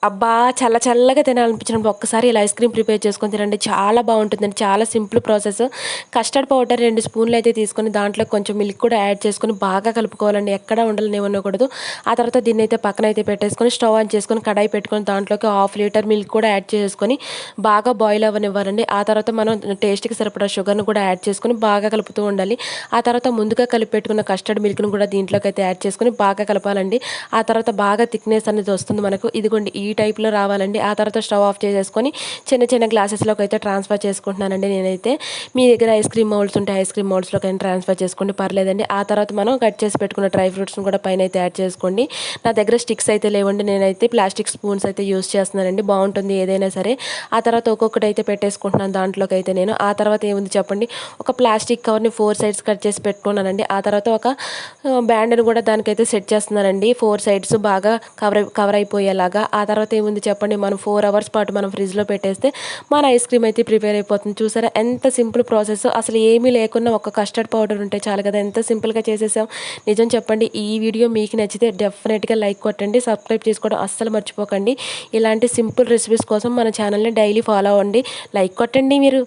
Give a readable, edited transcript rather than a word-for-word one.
అబ్బా! చల్లగా తినాలనిపించినప్పుడు ఒక్కసారి ఇలా ఐస్ క్రీమ్ ప్రిపేర్ చేసుకొని తినండి. చాలా బావుంటుందండి. చాలా సింపుల్ ప్రాసెస్. కస్టర్డ్ పౌడర్ 2 స్పూన్‌లయితే తీసుకొని దాంట్లో కొంచెం మిల్క్ కూడా యాడ్ చేసుకొని బాగా కలుపుకోవాలండి. ఎక్కడ ఉండలనివ్వకూడదు. ఆ తర్వాత దీన్నైతే పక్కనైతే పెట్టేసుకొని స్టవ్ ఆన్ చేసుకొని కడాయి పెట్టుకొని దాంట్లోకి హాఫ్ లీటర్ మిల్క్ కూడా యాడ్ చేసుకొని బాగా బాయిల్ అవ్వనివ్వాలండి. ఆ తర్వాత మనం టేస్ట్‌కి సరిపడా షుగర్‌ని కూడా యాడ్ చేసుకొని బాగా కలుపుతూ ఉండాలి. ఆ తర్వాత ముందుగా కలిపి పెట్టుకున్న కస్టర్డ్ మిల్క్‌ని కూడా దీంట్లోకైతే యాడ్ చేసుకొని బాగా కలపాలండి. ఆ తర్వాత బాగా థిక్‌నెస్ అనేది వస్తుంది మనకు. ఇదిగోండి ఈ టైప్‌లో రావాలండి. ఆ తర్వాత స్టవ్ ఆఫ్ చేసేసుకొని చిన్న గ్లాసెస్‌లోకి అయితే ట్రాన్స్‌ఫర్ చేసుకుంటున్నానండి నేనైతే. మీ దగ్గర ఐస్ క్రీమ్ మౌల్డ్స్ ఉంటే ఐస్ క్రీమ్ మౌల్డ్స్‌లోకైనా ట్రాన్స్‌ఫర్ చేసుకోండి పర్లేదండి. ఆ తర్వాత మనం కట్ చేసి పెట్టుకున్న డ్రై ఫ్రూట్స్‌ని కూడా పైనైతే యాడ్ చేసుకోండి. నా దగ్గర స్టిక్స్ అయితే లేవండి. నేనైతే ప్లాస్టిక్ స్పూన్స్ అయితే యూజ్ చేస్తున్నానండి. బావుంటుంది ఏదైనా సరే. ఆ తర్వాత ఒక్కొక్కటైతే పెట్టేసుకుంటున్నాను దాంట్లోకైతే నేను. ఆ తర్వాత ఏముంది చెప్పండి, ఒక ప్లాస్టిక్ కవర్‌ని 4 సైడ్స్ కట్ చేసి పెట్టుకున్నానండి. ఆ తర్వాత ఒక బ్యాండ్‌ని కూడా దానికైతే సెట్ చేస్తున్నానండి. 4 సైడ్స్ బాగా కవర్ అయిపోయేలాగా. ఆ తర్వాత ఏముంది చెప్పండి, మనం 4 అవర్స్ పాటు మనం ఫ్రిడ్జ్‌లో పెట్టేస్తే మన ఐస్ క్రీమ్ అయితే ప్రిపేర్ అయిపోతుంది. చూసారా ఎంత సింపుల్ ప్రాసెస్. అసలు ఏమీ లేకున్నా ఒక కస్టర్డ్ పౌడర్ ఉంటే చాలు కదా! ఎంత సింపుల్‌గా చేసేసాం. నిజం చెప్పండి, ఈ వీడియో మీకు నచ్చితే డెఫినెట్‌గా లైక్ కొట్టండి. సబ్స్క్రైబ్ చేసుకోవడం అస్సలు మర్చిపోకండి. ఇలాంటి సింపుల్ రెసిపీస్ కోసం మన ఛానల్‌ని డైలీ ఫాలో అవ్వండి. లైక్ కొట్టండి మీరు.